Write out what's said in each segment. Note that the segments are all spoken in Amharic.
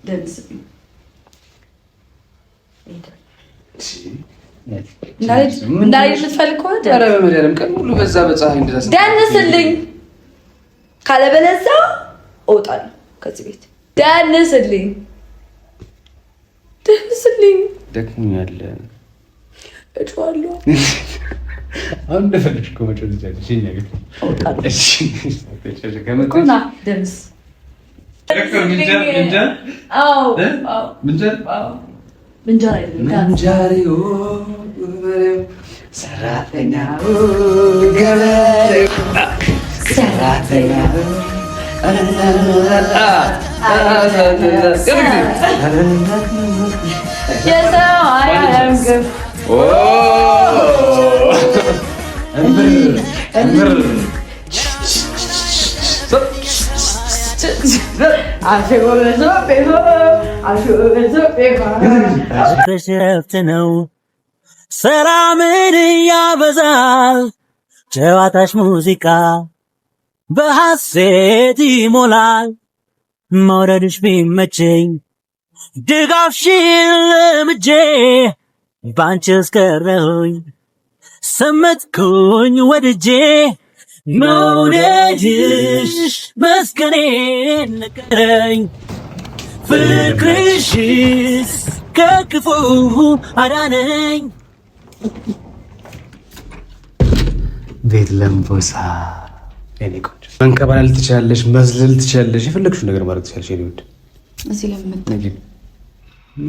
ደንስ እንዳይ የምትፈልግ ከሆነ ኧረ በመድኃኒዓለም ቀን ሙሉ በዛ በፀሐይ እንደዛ ደንስልኝ፣ ካለበለዚያ እወጣለሁ ከዚህ ቤት። ደንስልኝ ደክሞኛል፣ እጮሃለሁ። አሁን እንደፈለግሽ እኮ መጮህ ትችያለሽ። የእኛ ቤት እወጣለሁ። እሺ ከመጣሽ ደንስ ምንጃሬው ሰራተኛው ገበሬው ሰራተኛው የሰው አያምግብ ረፍት ነው ሰላምን ያበዛል ጨዋታሽ ሙዚቃ በሐሴት ይሞላል መውደድሽ ቢመቸኝ ድጋፍሽን ለምጄ ባንቺ እስከረሁኝ ሰመጥኩኝ ወድጄ መውደድሽ መስከኔን ነገረኝ ፍቅርሽስ ከክፉ አዳነኝ። ቤት ለምቦሳ የኔ ቆንጆ መንከባለል ትችላለሽ፣ መዝለል ትችላለሽ፣ የፈለግሽውን ነገር ማድረግ ትችላለሽ። የኔ ውድ እዚህ ለምን መጣ?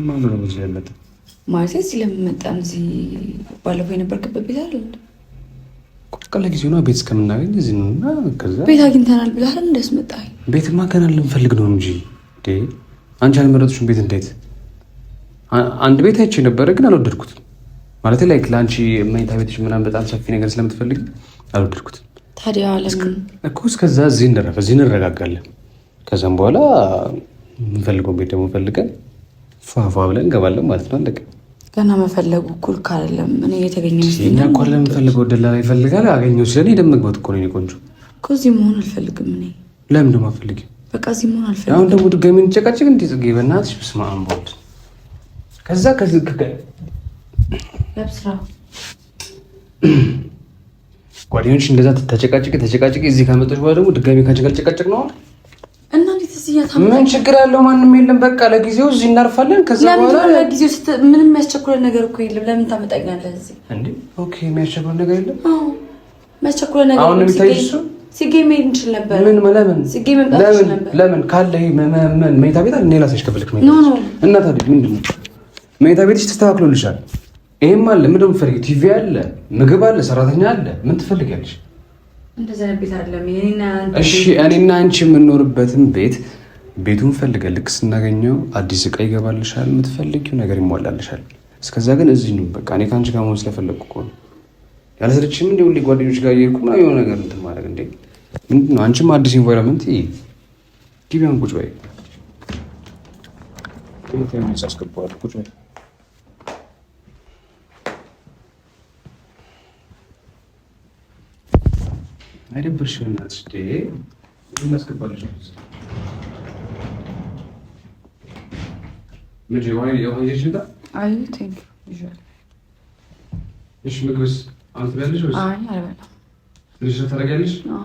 ማን ነው እዚህ ለምን መጣ ማለት? እዚህ ለምን መጣ? እዚህ ባለፈው የነበርክበት ቤት አይደል እንዴ? ቆቀለ ጊዜው ነው ቤት እስከምናገኝ እዚህ ነው እና ከዛ ቤት አግኝተናል ብለህ አይደል እንደስመጣህ? ቤትማ ገና ልንፈልግ ነው እንጂ እንዴ አንቺ አልመረጥሽም ቤት። እንዴት አንድ ቤት አይቼ ነበረ ግን አልወደድኩትም። ማለት ላይክ ለአንቺ መኝታ ቤትሽ ምናምን በጣም ሰፊ ነገር ስለምትፈልግ አልወደድኩትም። ታዲያ ለምን እኮ እስከዛ እዚህ እንደረፈ እዚህ እንረጋጋለን። ከዛም በኋላ የምንፈልገውን ቤት ደግሞ ፈልገን ፏፏ ብለን እንገባለን ማለት ነው። አለቀ። ገና መፈለጉ እኩል ካለም እኔ የተገኘ እኛ እኮ ለምንፈልገው ደላላ ይፈልጋል አገኘው ስለኔ ደም መግባት እኮ ነው። ቆንጆ እኮ እዚህ መሆን አልፈልግም። እኔ ለምን ደሞ አልፈልግም? በቃ እዚህ መሆን አልፈልግም። አሁን ደግሞ ድጋሚ እንጨቃጨቅ እንዴ? ጽጌ በእናትሽ በስመ አብ ወልድ ከዛ ለብስራ ጓደኞች እንደዛ ተጨቃጭቂ እዚህ ካመጣሽ በኋላ ደግሞ ድጋሚ ካንቺ ጋር ጨቃጨቅ ነው እና እንዴት እዚህ ያታም ምን ችግር አለው? ማንም የለም። በቃ ለጊዜው እዚህ እናርፋለን። ከዛ በኋላ ለጊዜው ምንም የሚያስቸኩለን ነገር እኮ የለም። ለምን ታመጣኛለህ እዚህ እንዴ? ኦኬ የሚያስቸኩለን ነገር የለም። አዎ የሚያስቸኩለን ነገር አሁን የሚታይሽ ሲገኝ መሄድ እንችል ነበር። ምን ለምን ሲገኝ መምጣት እንችል ነበር። ለምን ካለ ምን መኝታ ቤት አለ ሌላ ሰሽ ከፈልክ መኝታ እና ታዲያ ምንድን ነው መኝታ ቤትሽ ተስተካክሎልሻል። ይሄም አለ ምንድን ነው የምትፈልጊው? ቲቪ አለ፣ ምግብ አለ፣ ሰራተኛ አለ። ምን ትፈልጊያለሽ? እንደዛ ቤት አይደለም እሺ እኔና አንቺ የምንኖርበትን ቤቱን ፈልገን ልክ ስናገኘው አዲስ እቃ ይገባልሻል፣ የምትፈልጊው ነገር ይሟላልሻል። እስከዛ ግን እዚህ ነው በቃ እኔ ከአንቺ ጋር መሆን ስለፈለግኩ እኮ ነው። ያለሰለችም እንደ ሁሌ ጓደኞች ጋር እየሄድኩ ምናምን የሆነ ነገር እንትን ማድረግ እንዴ ምንድን ነው? አንቺም አዲስ ኢንቫይሮንመንት ግቢያን ቁጭ በይ ያስገባዋል። ቁጭ በይ አይደብርሽም? እናትሽ እናስገባለሽ እሺ ምግብስ አሁን ትበያለሽ ወይስ? አይ አልበላም። ትንሽ ታደርጊያለሽ? አዎ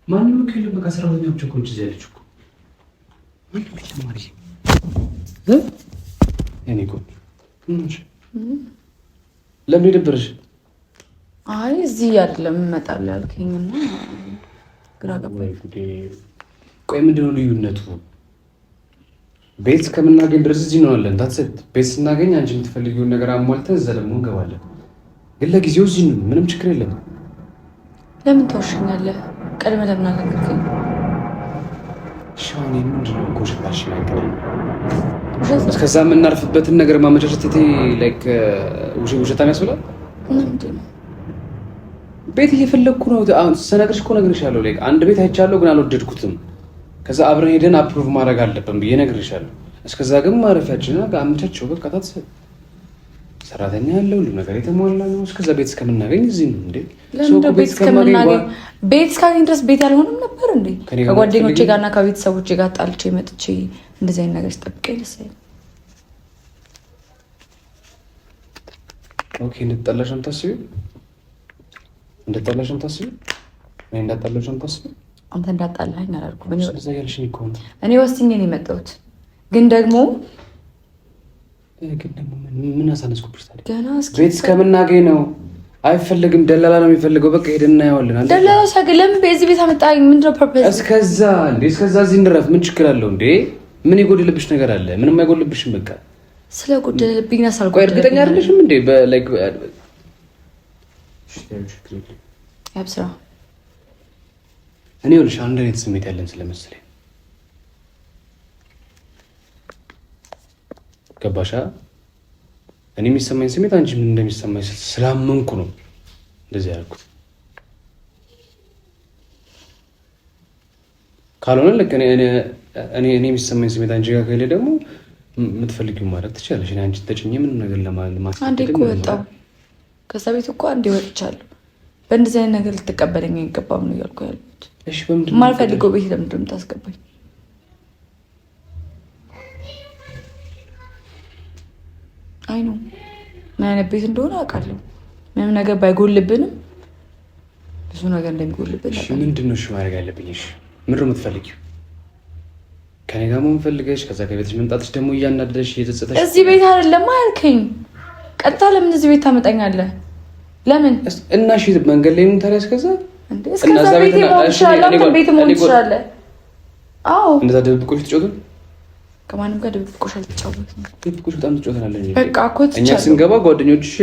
ማንም ከሌለ በቃ ሰራተኞች እኮ እንጂ ያለች እኮ ማንም የለም። ማሪ እኔ እኮ ለምን የደበረሽ? አይ እዚህ አይደለም እመጣለሁ ያልከኝና ግራ ገባኝ። ቆይ ምንድነው ልዩነቱ? ቤት ከምናገኝ ድረስ እዚህ ነው አለን። ታትሰት ቤት ስናገኝ አንቺ የምትፈልጊውን ነገር አሟልተን እዛ ደግሞ እንገባለን። ግን ለጊዜው እዚህ ነው፣ ምንም ችግር የለም። ለምን ተወሽኛለህ? ቀድመህ ለምን አልነገርከኝ? ሻኔ ምንድነው ጎሽታሽ ነገር እስከዛ የምናርፍበትን ነገር ማመቻቸት ላይክ ውሸታም ያስብላል። ምንድን ነው ቤት እየፈለግኩ ነው። ስነግርሽ እኮ ነግሬሻለሁ። ላይክ አንድ ቤት አይቻለሁ ግን አልወደድኩትም። ከዛ አብረን ሄደን አፕሩቭ ማድረግ አለብን ብዬ ነግሬሻለሁ። እስከዛ ግን ማረፊያችን አመቻቸው። በቃ ታትሰ ሰራተኛ ያለው ሁሉ ነገር የተሟላ ነው። እስከዛ ቤት እስከምናገኝ እዚህ ነው እንዴ? ቤት እስካገኝ ድረስ ቤት ያልሆንም ነበር እንዴ? ከጓደኞቼ ጋርና ከቤተሰቦቼ ጋር ጣልቼ መጥቼ እንደዚህ አይነት ነገር ስጠብቀኝ ደስ አይልም። ኦኬ እንድትጠላሽ ነው የምታስቢው? እንድትጠላሽ ነው የምታስቢው? እኔ እንዳጣላሽ ነው የምታስቢው? አንተ እንዳጣላኝ አላልኩም። ስለዚህ ያልሽኝ እኮ ነው። እኔ ወስኜ ነው የመጣሁት። ግን ደግሞ ምን አሳነስኩብሽ ታዲያ? ቤት እስከምናገኝ ነው። አይፈልግም። ደላላ ነው የሚፈልገው። በቃ ሄደን እናየዋለን። ደላላ ሳገ ለምን በዚህ ቤት አመጣኝ? ምንድነው ፐርፐዝ? እስከዛ እዚህ እንረፍ። ምን ችግር አለው እንዴ? ምን የጎደለብሽ ነገር አለ? ምንም አይጎደለብሽም። በቃ ስለጎደለብኝ ሳልጎ እርግጠኛ አይደለሽም እንዴ? በላይክ ያብስራ እኔ ወልሽ አንድ አይነት ስሜት ያለን ስለመሰለኝ ገባሻ? እኔ የሚሰማኝ ስሜት አንቺ ምን እንደሚሰማኝ ስላመንኩ ነው እንደዚህ ያልኩት። ካልሆነ ልክ እኔ የሚሰማኝ ስሜት አንቺ ጋር ከሌለ ደግሞ የምትፈልጊው ማድረግ ትችላለሽ። እኔ አንቺ ተጭኜ ምንም ነገር ለማስቀደም አንዴ እኮ ወጣሁ ከዛ ቤት እኮ አንዴ ወጥቻለሁ። በእንደዚህ አይነት ነገር ልትቀበለኝ አይገባም ነው እያልኩ ያሉት። እሺ በምንድን ነው የማልፈልገው ቤት ለምንድን ነው የምታስገባኝ? አይ ነው ምን አይነት ቤት እንደሆነ አውቃለሁ። ምንም ነገር ባይጎልብንም ብዙ ነገር እንደሚጎልብን። እሺ ምንድን ነው እሺ ማድረግ ያለብኝ? እሺ ምንድን ነው የምትፈልጊው? ከኔ ጋር መሆን ፈልገሽ ከዛ ከቤትሽ መምጣትሽ ደግሞ እያናደደሽ እየተጸጸተሽ እዚህ ቤት አይደለም አያልከኝ። ቀጥታ ለምን እዚህ ቤት ታመጣኛለህ? ለምን እና እሺ መንገድ ላይ ምን ታዲያ? እስከዛ እስከዛ ቤት መሆን ይችላል። ቤት መሆን ይችላል። አዎ እንደዛ ደብቆሽ ትጮቱ? ከማንም ጋር ድብቆሽ አልተጫወትም። ድብቆሽ በጣም ትጮታለሽ። በቃ እኮ እኛ ስንገባ ጓደኞችሽ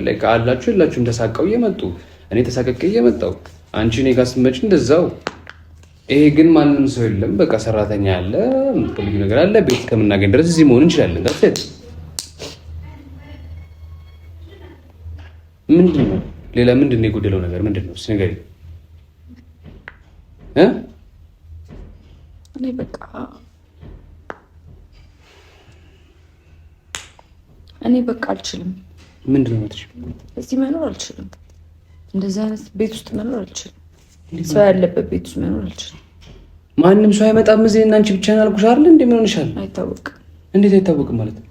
ላይ አላችሁ የላችሁም ተሳቀው እየመጡ እኔ ተሳቀቀ እየመጣሁ አንቺ እኔ ጋር ስትመጪ እንደዛው። ይሄ ግን ማንም ሰው የለም። በቃ ሰራተኛ አለ፣ የምትፈልጊው ነገር አለ። ቤት ከምናገኝ ድረስ እዚህ መሆን እንችላለን። ዳት ምንድን ነው ሌላ ምንድን ነው የጎደለው ነገር ምንድን ነው? እስኪ ንገሪኝ። እኔ በቃ አልችልም። ምንድን ነው የምትችይው? እዚህ መኖር አልችልም። እንደዚህ አይነት ቤት ውስጥ መኖር አልችልም። ሰው ያለበት ቤት ውስጥ መኖር አልችልም። ማንም ሰው አይመጣም እዚህ እና አንቺ ብቻ ነው አልኩሽ አይደል? እንዴ ምን ሆነሻል? አይታወቅም። እንዴት አይታወቅም ማለት ነው?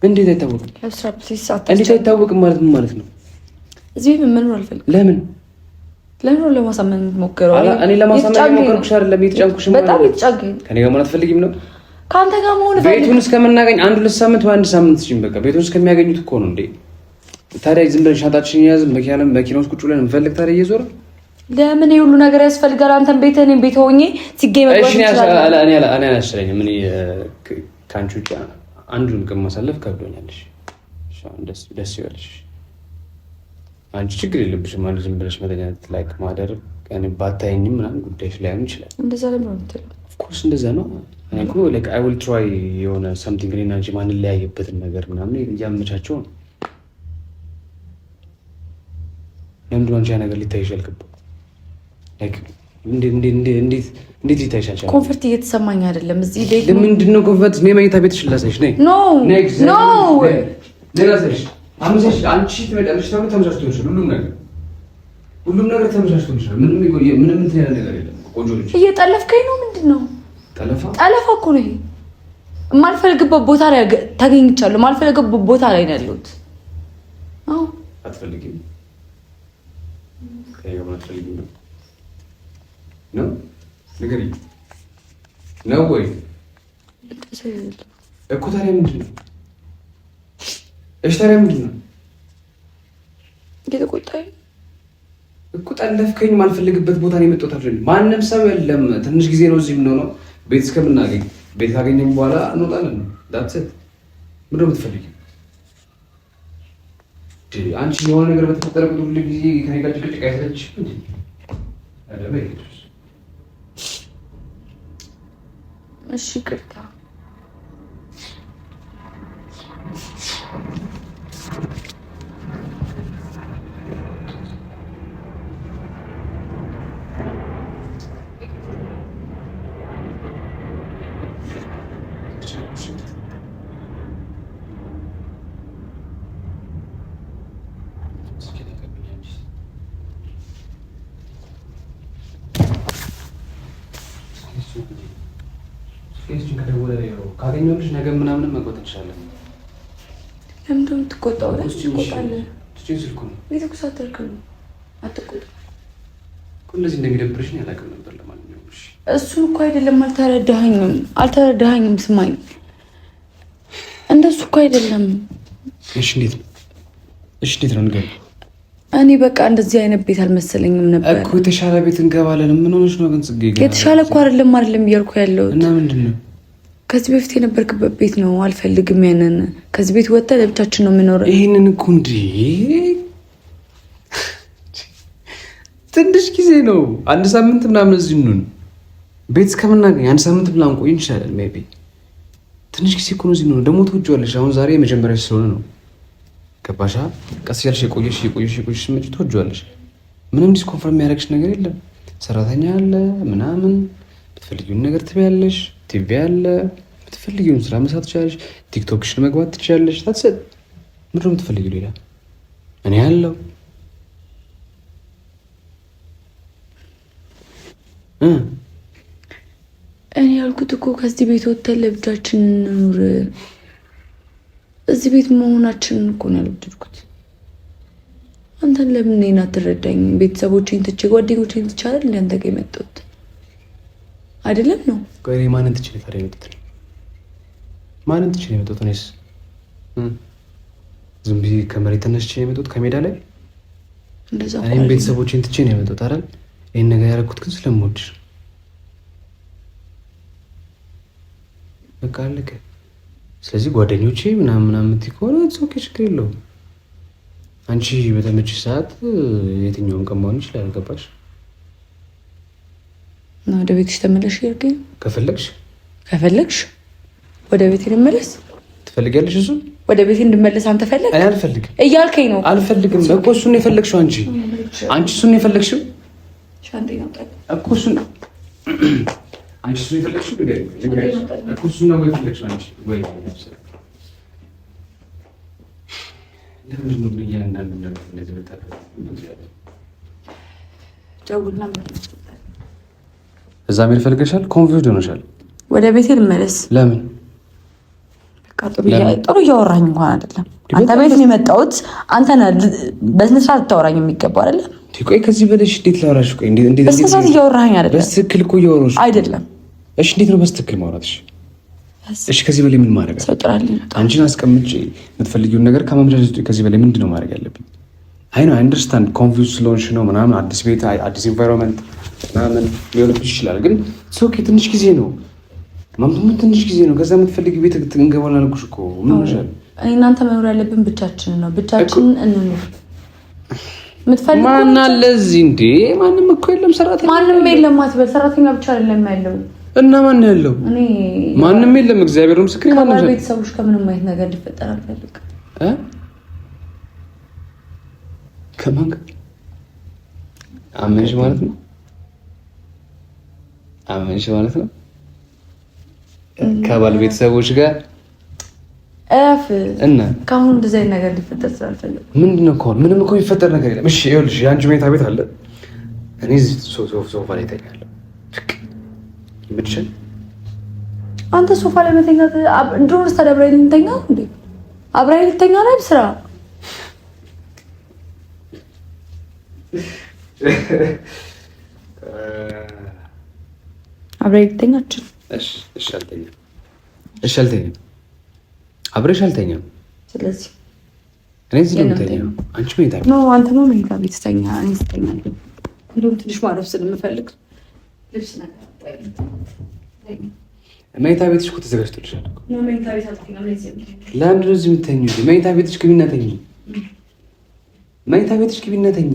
እንዴት አይታወቅም? እንዴት አይታወቅም ማለት ምን ማለት ነው? እዚህ መኖር አልፈልግም። ለምን ለማሳመን ሞክረው? እኔ ለማሳመን ሞክርኩሽ አይደለም? እየተጫንኩሽ ነው። በጣም እየተጫንኩኝ። ከኔ ጋር መሆን አትፈልጊም ነው? ከአንተ ጋር መሆን ቤቱን እስከምናገኝ 1-2 ሳምንት ወይ 1 ሳምንት ሲም በቃ ቤቱን እስከሚያገኙት እኮ ነው እንዴ። ታዲያ ዝም ብለን ሻንጣችንን ያዝ መኪና ውስጥ ቁጭ ብለን እንፈልግ። ታዲያ እየዞረ ለምን የሁሉ ነገር ያስፈልጋል? አንተን ቤትህን ቤት ሆኜ ሲገኝ መግባት ይችላል። እኔ አላስችለኝም። ምን ከአንቺ ውጭ አንዱን ቀን ማሳለፍ ከብዶኛል። ደስ ይበልሽ። አንቺ ችግር የለብሽም። አንዱ ዝም ብለሽ መተኛት ላይክ ማደር ባታየኝም ምናምን ጉዳይሽ ላይሆን ይችላል። እንደዛ ለምን ነው የምትለው? ኦፍኮርስ እንደዛ ነው እኮ ላይክ አይ ዊል ትራይ የሆነ ሰምቲንግ እኔና አንቺ ማንለያየበትን ነገር ምናምን እያመቻቸው ነው። ለምንድን ነው አንቺ ያ ነገር ሊታይሽ ያልገባው? ላይክ እንዴት ሊታይሽ አልቻለም? ኮንፈርት እየተሰማኝ አይደለም እዚህ ቤት። ለምንድን ነው ኮንፈርት? እኔ መኝታ ቤትሽ ላሳይሽ ነይ። ኖ ላሳይሽ አምሳሽ አንቺ ትመጣለሽ ተብሎ ተመቻችቶ ይችላል። ሁሉም ነገር ተመቻችቶ ይችላል። ምንም እንትን ያለ ነገር የለም። ቆንጆ ልጅ እየጠለፍከኝ ነው። ምንድን ነው ጠለፋ እኮ ነው ይሄ። የማልፈልግበት ቦታ ላይ ተገኝቻለሁ። የማልፈልግበት ቦታ ላይ ነው ያለሁት። አዎ አትፈልጊም? ከየት አትፈልጊም ነው ንገሪኝ። ነው ወይ እኮ ታዲያ ምንድን ነው? እሺ ታዲያ ምንድን ነው? እየተቆጣኝ እኮ ጠለፍከኝ። የማልፈልግበት ቦታ ነው የመጣሁት። ማንም ሰው የለም። ትንሽ ጊዜ ነው እዚህ የምንሆነው። ቤት እስከምናገኝ ቤት ካገኘን በኋላ እንወጣለን። ዳትሰት ምንድን ነው የምትፈልጊው? አንቺ የሆነ ነገር በተፈጠረ ቁጥር ሁሉ ጊዜ ከኔ ጋር ጭቅጭቅ አይሰለችሽም እንዴ? እሺ ይቅርታ። እስኪ ከደወለ ካገኘሁልሽ ነገ ምናምን መቆጥ እንችላለን። ለምን ትቆጣው? ቤት እኮ ሳትርክ ነው። አትቆጣ እኮ እንደዚህ እንደሚደብርሽ ነው ያላውቅም ነበር። ለማንኛውም እሺ፣ እሱን እኮ አይደለም። አልተረዳኸኝም። ስማኝ፣ እንደሱ እኮ አይደለም። እሺ፣ እንዴት ነው ንገሪኝ። እኔ በቃ እንደዚህ አይነት ቤት አልመሰለኝም ነበር እኮ። የተሻለ ቤት እንገባለን። ምን ሆነሽ ነው ግን ጽጌ? የተሻለ እኮ አይደለም እያልኩ ያለሁት። እና ምንድን ነው? ከዚህ በፊት የነበርክበት ቤት ነው። አልፈልግም ያንን። ከዚህ ቤት ወጥተህ ለብቻችን ነው የምኖረው። ይሄንን እኮ እንዴ ትንሽ ጊዜ ነው። 1 ሳምንት ምናምን እዚህ እንሁን። ቤት እስከምናገኝ 1 ሳምንት ምናምን ቆይ እንችላለን። ሜይ ቢ ትንሽ ጊዜ እኮ ነው እዚህ እንሁን። ደግሞ ትወጂዋለሽ። አሁን ዛሬ የመጀመሪያ ስለሆነ ነው። ገባሻ? ቀስ ያልሽ የቆየሽ ስመጪ ትወጂዋለሽ። ምንም ዲስኮንፈርም የሚያደርግሽ ነገር የለም። ሰራተኛ አለ ምናምን፣ ብትፈልጊውን ነገር ትበያለሽ። ቲቪ አለ፣ ብትፈልጊውን ስራ መስራት ትችላለሽ። ቲክቶክሽን መግባት ትችላለሽ። ታትሰጥ ምንድን ነው የምትፈልጊው ሌላ? እኔ ያለው እኔ ያልኩት እኮ ከዚህ ቤት ወጥተን ለብቻችን እንኑር። እዚህ ቤት መሆናችንን እኮ ነው ያልወደድኩት። አንተን ለምን እኔን አትረዳኝም? ቤተሰቦቼን ትቼ ጓደኞቼን ትቼ አይደል እንደ አንተ ጋር የመጣሁት አይደለም ነው? ቆይ ማንን ትቼ ነው ታዲያ የመጣሁት? ማንን ትቼ ነው የመጣሁት? እኔስ ዝም ብዬ ከመሬት ተነስቼ ነው የመጣሁት ከሜዳ ላይ? እንደዛ እኔም ቤተሰቦቼን ትቼ ነው የመጣሁት አይደል? ይሄን ነገር ያደረኩት ግን ስለምወድሽ በቃ አለቀ። ስለዚህ ጓደኞቼ ምናምን የምትይ ከሆነ ኦኬ፣ ችግር የለውም። አንቺ በተመችሽ ሰዓት የትኛውም ቀን መሆን ይችላል። ገባሽ? እና ወደ ቤትሽ ተመለሽ ይርገኝ። ከፈለግሽ ወደ ቤቴ ልመለስ ትፈልጊያለሽ? እሱ ወደ ቤቴ እንድመለስ አንተ ፈለግ? እኔ አልፈልግም እያልከኝ ነው። አልፈልግም እኮ እሱን ነው የፈለግሽው አንቺ እሱን ነው የፈለግሽው ሻንጤ ነው ጠቅ እኮ እሱን አንቺ እሱን የፈለግሽው እኮ እሱን ነው የፈለግሽው አንቺ ወይ ለምን ነው እያንዳንዱ ነገር እንደዚህ በጣም ደውልና እዛ ምን ፈልገሻል? ኮንፊውዝድ ሆነሻል። ወደ ቤቴ ልመለስ። ለምን? በቃ ጥሩ እያወራኝ እንኳን አይደለም። አንተ ቤት ነው የመጣሁት። አንተ በስነ ስርዓት ልታወራኝ የሚገባው አይደለም። ቆይ ከዚህ በለሽ እንዴት ላወራሽ? ቆይ እንዴት በስነ ስርዓት እያወራኝ አይደለም። በስትክክል እኮ እያወራሽ አይደለም። እሺ እንዴት ነው በስትክክል ማውራትሽ? እሺ ከዚህ በላይ ምን ማድረግ ሰጥራለኝ? አንቺን አስቀምጬ የምትፈልጊውን ነገር ከማምጃጅ ከዚህ በላይ ምንድን ነው ማድረግ ያለብኝ? አይ ነው አንደርስታንድ ኮንፊውዝ ስለሆንሽ ነው ምናምን፣ አዲስ ቤት አዲስ ኢንቫይሮንመንት ምናምን ሊሆንብሽ ይችላል። ግን ኦኬ ትንሽ ጊዜ ነው ማምጡም ትንሽ ጊዜ ነው። ከዛ የምትፈልጊው ቤት እንገባለን አልኩሽ እኮ። ምን ሆነሻል? እኔ እናንተ መኖር ያለብን ብቻችን ነው። ብቻችንን እንኑር። የምትፈልጊው ማን አለ እዚህ እንዴ? ማንም እኮ የለም። ሰራተኛ ማንም የለም አትበል። ሰራተኛ ብቻ አይደለም ያለው እና ማን ያለው? እኔ ማንም የለም። እግዚአብሔር ምስክሬ። ማንም ያለው ቤተሰቦች ከምንም አይነት ነገር ሊፈጠር አልፈልግም። ከማን ጋር አመንሽ ማለት ነው? አመንሽ ማለት ነው? ከባል ቤተሰቦች ጋር እፍ እና ካሁን እንደዚህ አይነት ነገር ሊፈጠር ስላልፈልግ ምንድነው እኮ ምንም እኮ የሚፈጠር ነገር የለም። እሺ ይኸውልሽ የአንቺ መኝታ ቤት አለ። እኔ እዚህ ሶፋ ላይ እተኛለሁ። ይመችሻል? አንተ ሶፋ ላይ መተኛት እንደሆነ ታዲያ ልተኛ እንዴ? አብራይ ልተኛ ነው ስራ አብራይ ልተኛችሁ? እሺ አልተኛም። አብረሽ አልተኛም። ስለዚህ እኔ እዚህ ነው የምተኛው። አንቺ መኝታ ቤት ነው። አንተ ነው መኝታ ቤት ተኛ። እኔ እተኛለሁ። እንደውም ትንሽ ማረፍ ስለምፈልግ ልብስ ነገር መኝታ ቤትሽ እኮ ተዘጋጅቶልሻል እኮ። መኝታ ቤት አልተኛም። ለምንድን ነው እዚህ የምተኛው? መኝታ ቤትሽ ግቢና ተኚ። መኝታ ቤትሽ ግቢና ተኚ።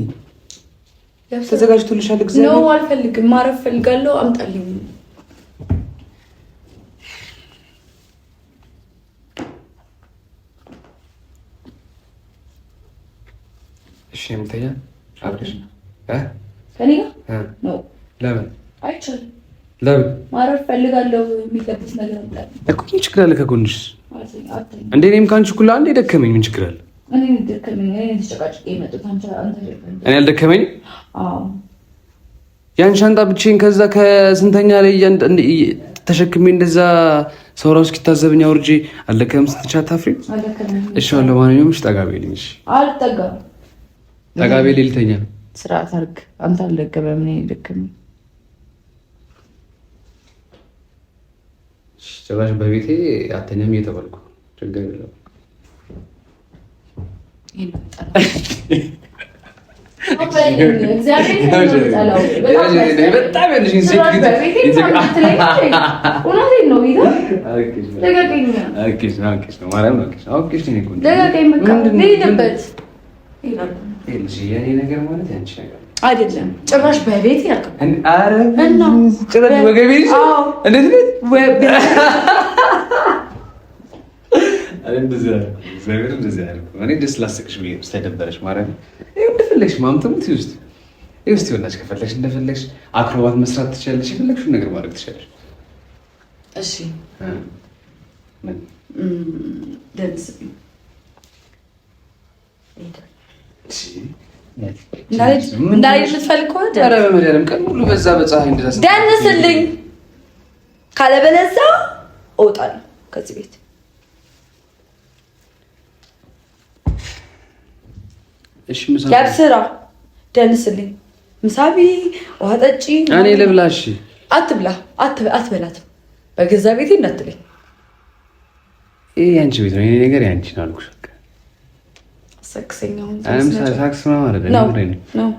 ተዘጋጅቶልሻል። እግዚአብሔር ነው። አልፈልግም። ማረፍ ፈልጋለሁ። አምጣልኝ። እሺ የምተኛ አብረሽ ከኔ ጋር ነው። ለምን አይቻልም? ለምን ማረፍ ፈልጋለሁ። የሚለብስ ነገር አምጣልኝ እኮ። ምን ችግር አለ ከጎንሽ? እንደ እኔም ከአንቺ እኩል አንዴ ደከመኝ። ምን ችግር አለ? እኔ ደከመኝ። እኔ ተጨቃጭቄ የመጡት አንተ እኔ አልደከመኝም። አዎ ያን ሻንጣ ብቻዬን ከዛ ከስንተኛ ላይ ተሸክሜ እንደዛ ሰው ራሱ እስኪታዘብኝ አውርጄ አለከም ስትቻት አፍሪ። እሺ ለማንኛውም እሺ ጠጋ በይልኝ። እሺ አልጠጋም። ጠጋ በይልኝ ልተኛ። ስርዓት አድርግ። አንተ አልደገመም እኔ ደገመኝ። ጭራሽ በቤቴ አተኛም እየተባልኩ ችግር የለውም። ነገር ማለት ያንቺ ነገር አይደለም ጭራሽ በቤት ያልከው። አረ ጭራሽ ወገቤ እንዴት ቤት እንደዚህ እግዚአብሔር እንደዚህ ያልኩ እኔ ደስ ላስቅሽ ብዬ ስለደበረሽ ማለት ነው። እንደፈለግሽ ማምተሙት ይውስጥ ይሆናል። ከፈለግሽ እንደፈለግሽ አክሮባት መስራት ትችላለሽ። የፈለግሽውን ነገር ማድረግ ትችላለሽ። እሺ ምን ደንስ እንዳለች የምትፈልግ ከሆነ ኧረ በመድኃኒዓለም ቀን ሙሉ በዛ በፀሐይ እንደዛ ደንስልኝ፣ ካለበለዚያ እወጣለሁ ከዚህ ቤት። እሺ ያብስራ፣ ደንስልኝ፣ ምሳቢ፣ ውሃ ጠጪ። እኔ ልብላ። እሺ አትብላ፣ አትበላት። በገዛ ቤቴ እንዳትለኝ። ይሄ ያንቺ ቤት ነው። ይሄ ነገር ያንቺ ነው አልኩሽ። ሰክሰኛውን ሳክስ ነው ማለት ነው።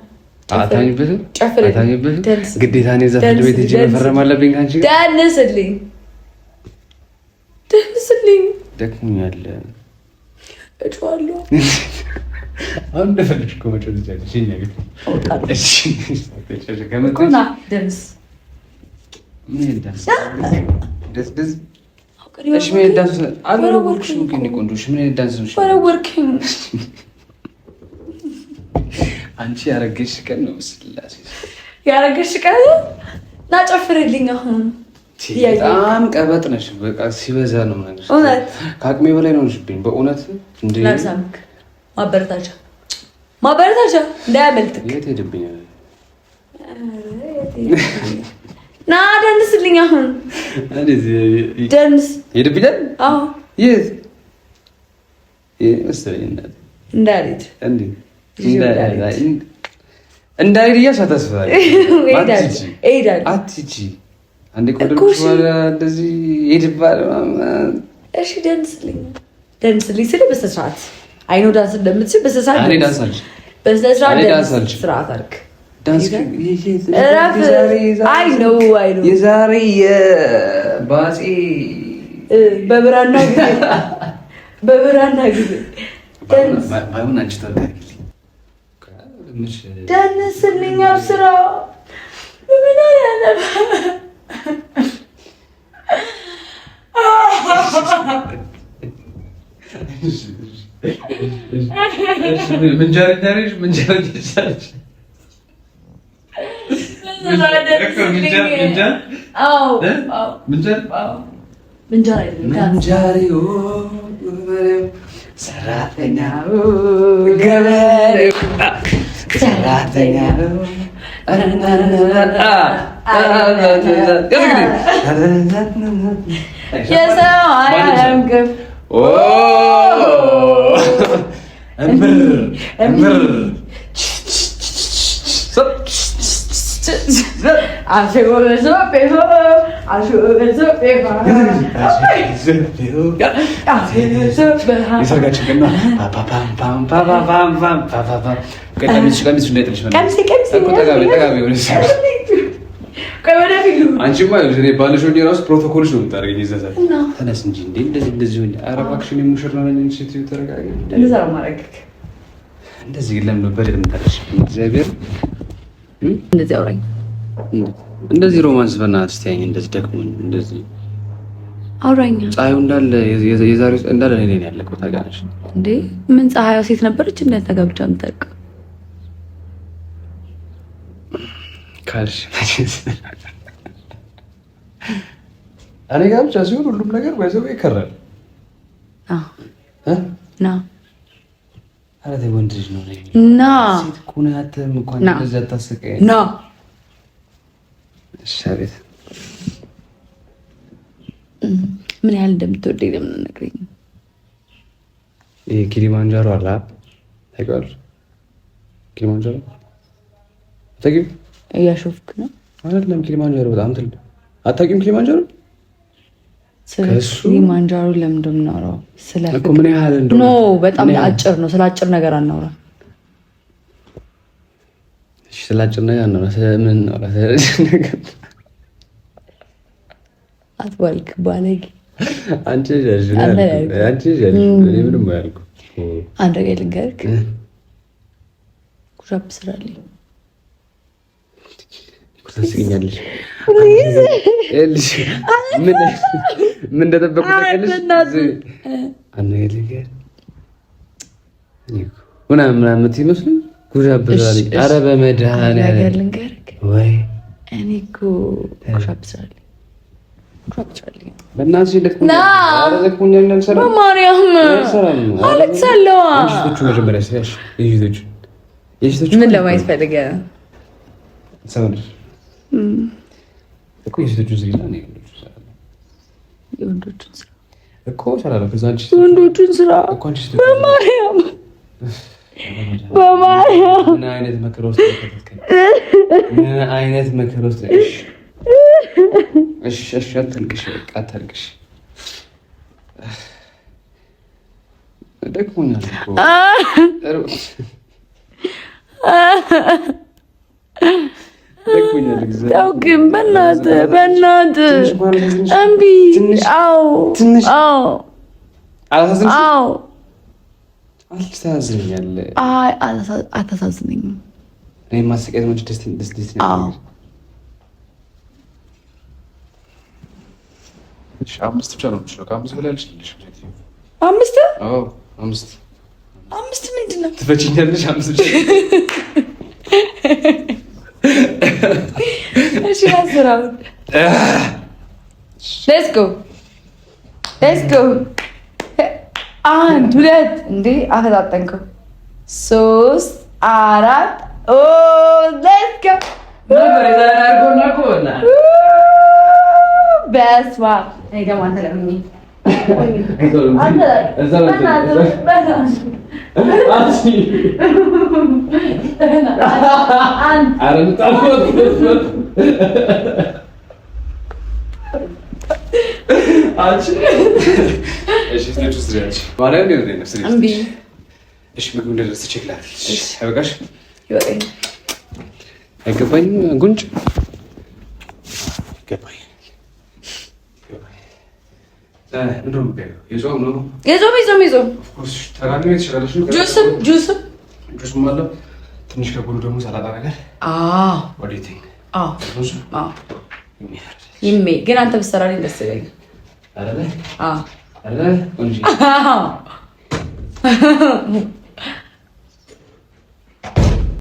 አታኝበትም ግዴታ እኔ እዛ ፍርድ ቤት ሂጅ መፈረም አለብኝ ከአንቺ ጋር። ደንስልኝ፣ ደክሞኛል። እጮሃለሁ። አሁን እንደፈለግሽ እኮ መጮህ ትችያለሽ። እኛ ቤት ደንስ ምን ዳንስ ደስ እሺ ምን ዳንስ አልወረወርክሽም? ግን ቆንጆሽ ምን ዳንስ ነው? ወረወርክኝ። አንቺ ያረገሽ ቀን ነው ስላሴ ያረገሽ ቀን ና ጨፍርልኝ። አሁን በጣም ቀበጥ ነሽ። በቃ ሲበዛ ነው ማለት እውነት ከአቅሜ በላይ ነው ነሽብኝ በእውነት እንዴ። ላሳምክ ማበረታቻ እንዳያመልጥክ። የት ሄድብኛል? ና ደንስልኝ። አሁን ደንስ ሄድብኛል። አዎ የት መሰለኝ እንዳልሄድ እንዳልሄድ እያሳታስባል። አትሂጂ አንዴ ቆደርኩሽ በኋላ እንደዚህ ሄድባል። እሺ ደንስልኝ ስል በስነ ስርዓት አይኖ ዳንስ እንደምትችል በስነ ስርዓት እኔ ዳንስ አልሽ። በስነ ስርዓት ስርዓት አድርግ። የዛሬ የባፄ በብራና ጊዜ ባይሆን አንቺ ታደርጊልኝ። ደንስልኝ። አብስራ ምን ያለ ሰራተኛው ገበሬው ሰራተኛው የሰው አያምግብ እምር አንቺማ ባለሽ ወዲህ እራሱ ፕሮቶኮልሽ ነው የምታደርገኝ። ይዘዛል ተነስ እንጂ እንደዚህ ኧረ እባክሽ ሙሽራ ነኝ ስትይው ተረጋጊ። እንደዚህ ለምን ነበር የምታደርሽ? እግዚአብሔር እንደዚህ አውራኝ እንደዚህ ሮማንስ በእናትሽ ተይኝ። እንደዚህ ደክሞኝ እንደዚህ አውራኛ ፀሐዩ እንዳለ የዛሬው እንዳለ እኔ ነኝ ያለቀው። ታውቂያለሽ እንዴ? ምን ፀሐዩ ሴት ነበረች እንደ ተጋብቻ ምጠቅ ካልሽ እኔ ጋር ብቻ ሲሆን ሁሉም ነገር ባይዘው ይከራል። ና ኧረ ተይ ወንድ ልጅ ነው ና ሴት እኮ ነው። አትም እንኳን እንደዚህ አታስቀኝ። ና እሺ አቤት ምን ያህል እንደምትወደኝ ለምን ነግረኝ። ይሄ ኪሊማንጃሮ አለ ታውቂዋለሽ? ኪሊማንጃሮ አታውቂም? እያሾፍክ ነው አይደለም? ኪሊማንጃሮ በጣም ትልቅ አታውቂም? ኪሊማንጃሮ ስለ ኪሊማንጃሮ ለምን እንደምናወራው ስለ እኮ ምን ያህል እንደሆነ ኖ በጣም አጭር ነው። ስለ አጭር ነገር አናውራ። እሺ ስለ አጭር ነገር አናውራ። ስለምን ነው ነገር አትባልክ ባለጌ። አንቺ ጀጅ ምንም ያልኩ አንድ ነገር ልንገርክ። ኩሻፕ ስራልኝ ትስኛለሽ። ምን እንደጠበቁ ታውቂያለሽ? አንድ ነገር ልንገርህ ምናምን የምትመስለኝ ኩሻፕ ስራልኝ። ኧረ በመድኃኒዓለም ነገር ልንገርክ ወይ እኔ እኮ ኩሻፕ ስራልኝ በእናትሽ በማርያም አለቅሳለሁ። ምን ለማየት ፈልገህ ነው? የወንዶቹን ስራ በማርያም ምን አይነት መከራ ውስጥ እሺ አታልቅሽ፣ በቃ አታልቅሽ። ደክሞኛል እኮ ተው ግን በእናትህ እምቢ። አዎ አልታዝኛለህ። አታሳዝነኝም። እኔ ማሰቃየት ነው ደስ ነው። አምስት ብቻ ነው የምችለው። ከአምስት በላይ አልችልሽ። አምስት ምንድን ነው? ትፈችኛለሽ? አምስት ብቻ እሺ፣ አስራውን ሌትስ ጎ። አንድ ሁለት እንዴ አፈጣጠንከው። 3 4 ሌትስ ጎ። በስመ አብ እኔ ደግሞ አንተ ለምኝ አይገባኝም። ጉንጭ ይገባኝ የጾም ጁስም አለ። ትንሽ ከጎኑ ደግሞ ሰላጣ ነገር ይሜ ግን አንተ ብትሰራልኝ ደስ ይለኛል።